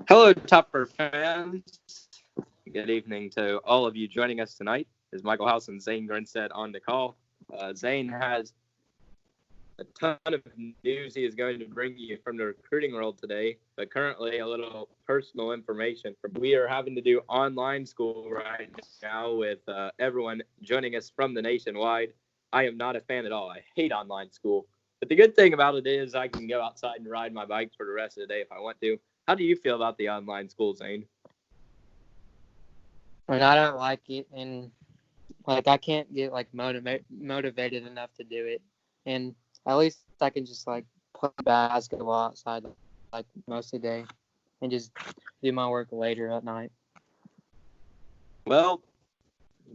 Hello, Topper fans. Good evening to all of you joining us tonight. Is Michael House and Zane Grinstead on the call. Zane has a ton of news he is going to bring you from the recruiting world today, but currently a little personal information. We are having to do online school right now with everyone joining us from the nationwide. I am not a fan at all. I hate online school. But the good thing about it is I can go outside and ride my bike for the rest of the day if I want to. How do you feel about the online school, Zane? And I don't like it, and I can't get motivated enough to do it. And at least I can just play basketball outside most of the day, and just do my work later at night. Well,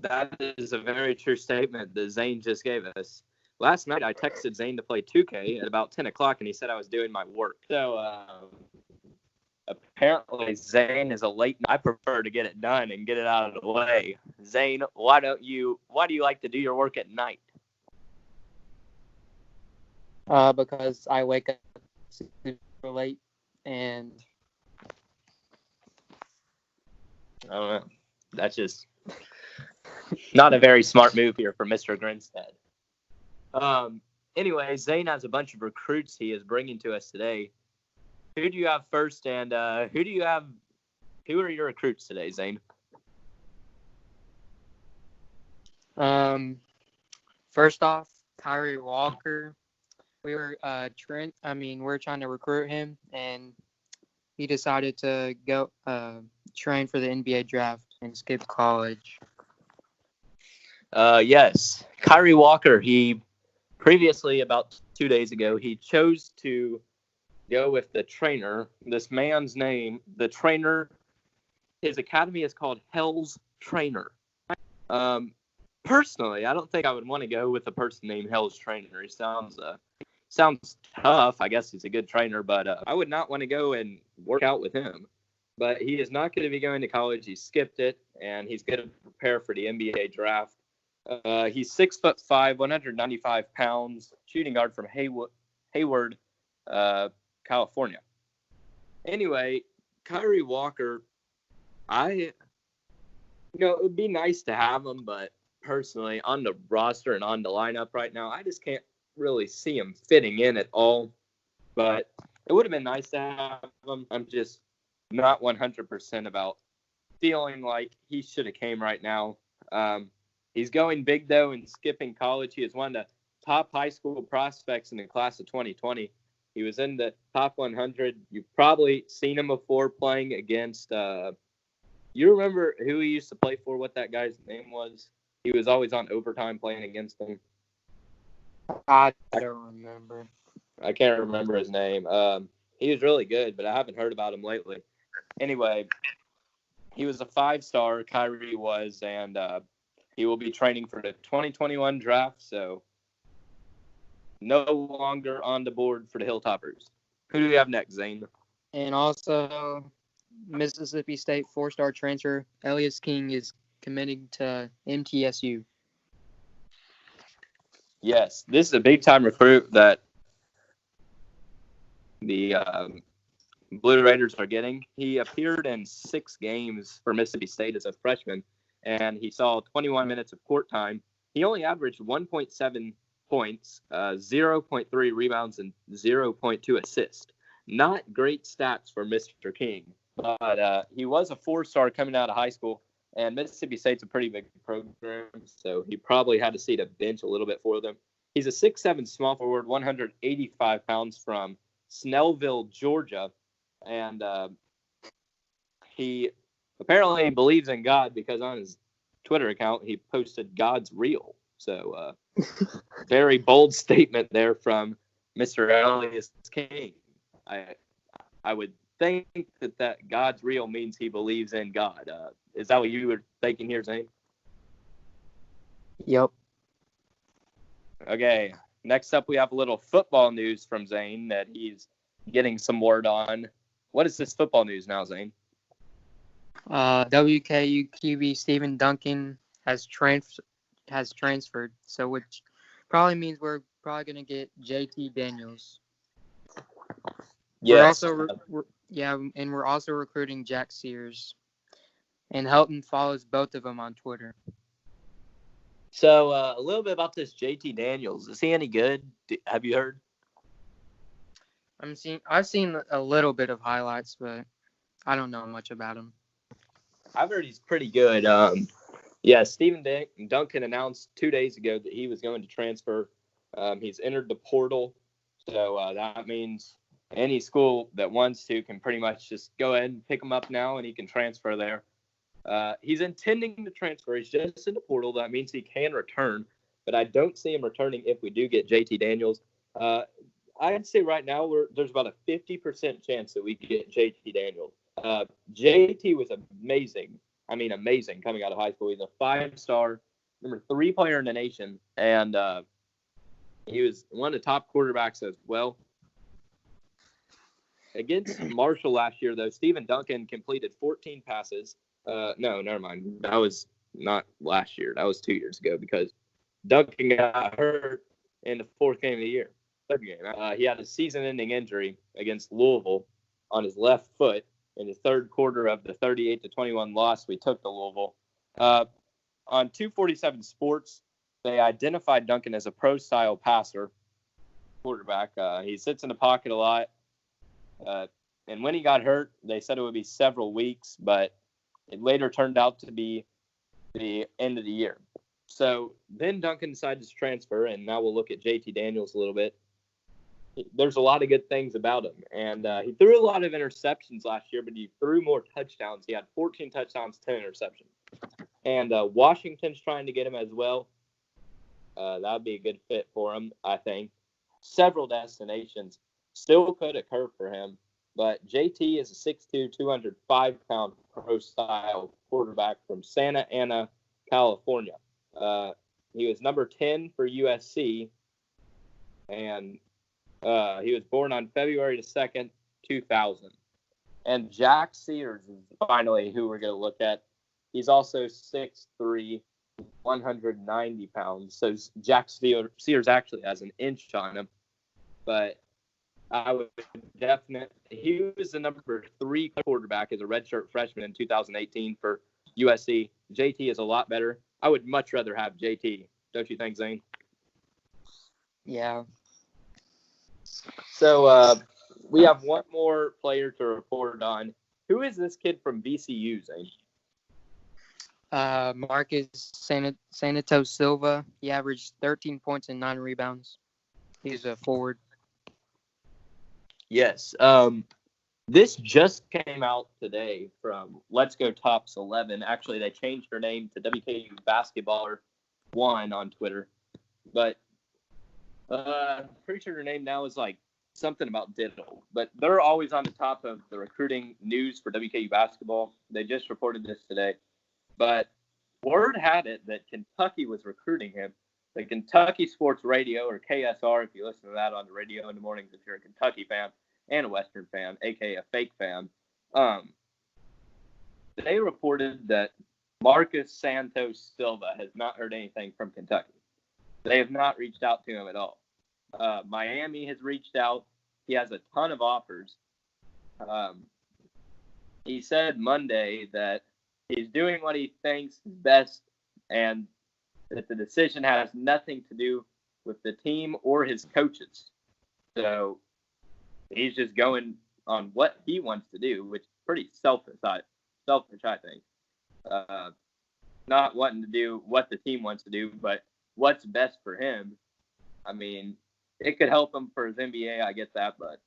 that is a very true statement that Zane just gave us. Last night I texted Zane to play 2K at about 10 o'clock, and he said I was doing my work. So apparently Zane is a late. I prefer to get it done and get it out of the way. Zane, why do you like to do your work at night? Because I wake up super late, and I don't know. That's just not a very smart move here for Mr. Grinstead. Anyway, Zane has a bunch of recruits he is bringing to us today. Who do you have first, and who are your recruits today, Zane? First off, Kyrie Walker. We're trying to recruit him, and he decided to go train for the NBA draft and skip college. Yes, Kyrie Walker. He previously, about 2 days ago, he chose to go with the trainer. This man's name, the trainer, his academy is called Hell's Trainer. Personally, I don't think I would want to go with a person named Hell's Trainer. He sounds tough. I guess he's a good trainer, but I would not want to go and work out with him. But he is not going to be going to college. He skipped it, and he's going to prepare for the NBA draft. He's 6'5", 195 pounds, shooting guard from Hayward, California. Anyway, Kyrie Walker, it would be nice to have him, but personally, on the roster and on the lineup right now, I just can't really see him fitting in at all. But it would have been nice to have him. I'm just not 100% about feeling like he should have came right now. He's going big, though, and skipping college. He is one of the top high school prospects in the class of 2020. He was in the top 100. You've probably seen him before playing against you remember who he used to play for, what that guy's name was? He was always on overtime playing against him. I don't remember. I can't remember his name. He was really good, but I haven't heard about him lately. Anyway, he was a 5-star, Kyrie was, and he will be training for the 2021 draft, so no longer on the board for the Hilltoppers. Who do we have next, Zane? And also, Mississippi State 4-star transfer Elias King is committing to MTSU. Yes, this is a big-time recruit that the Blue Raiders are getting. He appeared in 6 games for Mississippi State as a freshman, and he saw 21 minutes of court time. He only averaged 1.7 points, 0.3 rebounds, and 0.2 assists. Not great stats for Mr. King, but he was a 4-star coming out of high school, and Mississippi State's a pretty big program, so he probably had to seat a bench a little bit for them. He's a 6'7" small forward, 185 pounds from Snellville, Georgia, and he apparently believes in God because on his Twitter account he posted God's real. So very bold statement there from Mr. Elias King. I would think that God's real means he believes in God. Is that what you were thinking here, Zane? Yep. Okay. Next up, we have a little football news from Zane that he's getting some word on. What is this football news now, Zane? WKU QB Stephen Duncan has transferred, so which probably means we're probably going to get JT Daniels. Yes. Yeah, and we're also recruiting Jack Sears. And Helton follows both of them on Twitter. So a little bit about this JT Daniels. Is he any good? Have you heard? I've seen a little bit of highlights, but I don't know much about him. I've heard he's pretty good. Yeah, Stephen Duncan announced 2 days ago that he was going to transfer. He's entered the portal, so that means any school that wants to can pretty much just go ahead and pick him up now, and he can transfer there. He's intending to transfer. He's just in the portal. That means he can return, but I don't see him returning if we do get JT Daniels. I'd say right now there's about a 50% chance that we get JT Daniels. JT was amazing. I mean, amazing coming out of high school. He's a 5-star, number 3 player in the nation, and he was one of the top quarterbacks as well. Against Marshall last year, though, Stephen Duncan completed 14 passes. No, never mind. That was not last year. That was 2 years ago because Duncan got hurt in the 4th game of the year. He had a season-ending injury against Louisville on his left foot in the 3rd quarter of the 38-21 loss we took to Louisville. On 247 Sports, they identified Duncan as a pro-style passer, quarterback. He sits in the pocket a lot. And when he got hurt, they said it would be several weeks, but it later turned out to be the end of the year. So then Duncan decided to transfer, and now we'll look at JT Daniels a little bit. There's a lot of good things about him, and he threw a lot of interceptions last year, but he threw more touchdowns. He had 14 touchdowns, 10 interceptions. And Washington's trying to get him as well. That would be a good fit for him, I think. Several destinations still could occur for him, but JT is a 6'2", 205-pound pro-style quarterback from Santa Ana, California. He was number 10 for USC, and he was born on February 2nd, 2000. And Jack Sears is finally who we're going to look at. He's also 6'3", 190 pounds. So Jack Sears actually has an inch on him. But I would he was the number 3 quarterback as a redshirt freshman in 2018 for USC. JT is a lot better. I would much rather have JT. Don't you think, Zane? Yeah. So we have one more player to report on. Who is this kid from VCU, Zane? Marcus Sanito Silva. He averaged 13 points and 9 rebounds. He's a forward. Yes. This just came out today from Let's Go Tops 11. Actually, they changed their name to WKU Basketballer 1 on Twitter. But I'm pretty sure their name now is like something about Diddle. But they're always on the top of the recruiting news for WKU basketball. They just reported this today. But word had it that Kentucky was recruiting him. The Kentucky Sports Radio, or KSR, if you listen to that on the radio in the mornings, if you're a Kentucky fan and a Western fan, aka a fake fan, they reported that Marcus Santos Silva has not heard anything from Kentucky. They have not reached out to him at all. Miami has reached out. He has a ton of offers. He said Monday that he's doing what he thinks is best and that the decision has nothing to do with the team or his coaches. So he's just going on what he wants to do, which is pretty selfish, I think. Not wanting to do what the team wants to do, but what's best for him. I mean, it could help him for his NBA, I get that, but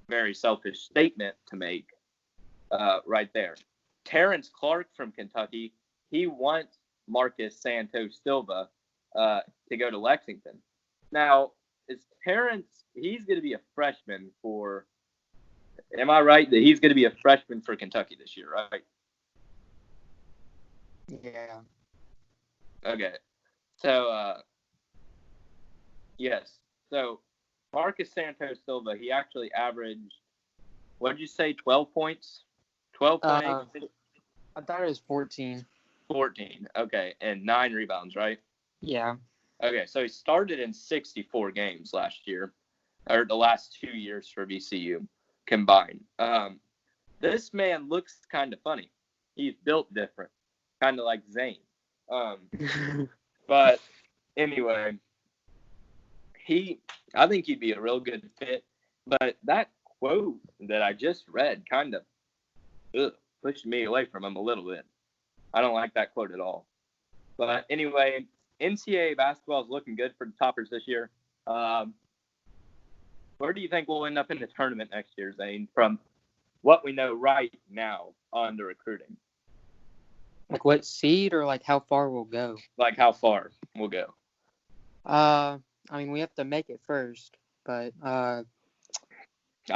very selfish statement to make right there. Terrence Clark from Kentucky, he wants Marcus Santos Silva to go to Lexington. Now, is Terrence, he's going to be a freshman for, am I right that he's going to be a freshman for Kentucky this year, right? Yeah. Okay. So, yes. So, Marcus Santos Silva, he actually averaged, what did you say, 12 points? 12.8? I thought it was 14. 14, okay, and 9 rebounds, right? Yeah. Okay, so he started in 64 games last year, or the last 2 years for VCU. combined. This man looks kind of funny. He's built different, kind of like Zane. But anyway, I think he'd be a real good fit. But that quote that I just read kind of pushed me away from him a little bit. I don't like that quote at all. But anyway, NCAA basketball is looking good for the Toppers this year. Where do you think we'll end up in the tournament next year, Zane, from what we know right now on the recruiting? Like what seed or like how far we'll go? Like how far we'll go. I mean, we have to make it first, but I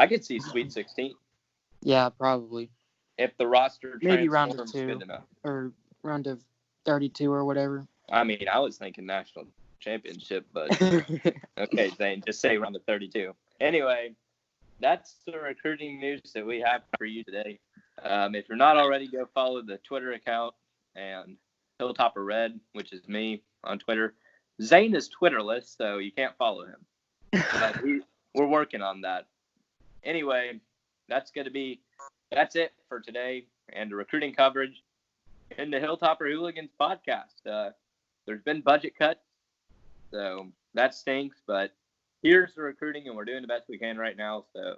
could see Sweet 16. Yeah, probably. If the roster maybe round of transforms 2 good enough. or round of 32 or whatever. I mean, I was thinking national championship, but okay, Zane, just say round of 32. Anyway, that's the recruiting news that we have for you today. If you're not already, go follow the Twitter account and Hilltopper Red, which is me on Twitter. Zane is Twitterless, so you can't follow him. But we're working on that. Anyway, that's it for today and the recruiting coverage in the Hilltopper Hooligans podcast. There's been budget cuts, so that stinks, but here's the recruiting, and we're doing the best we can right now. So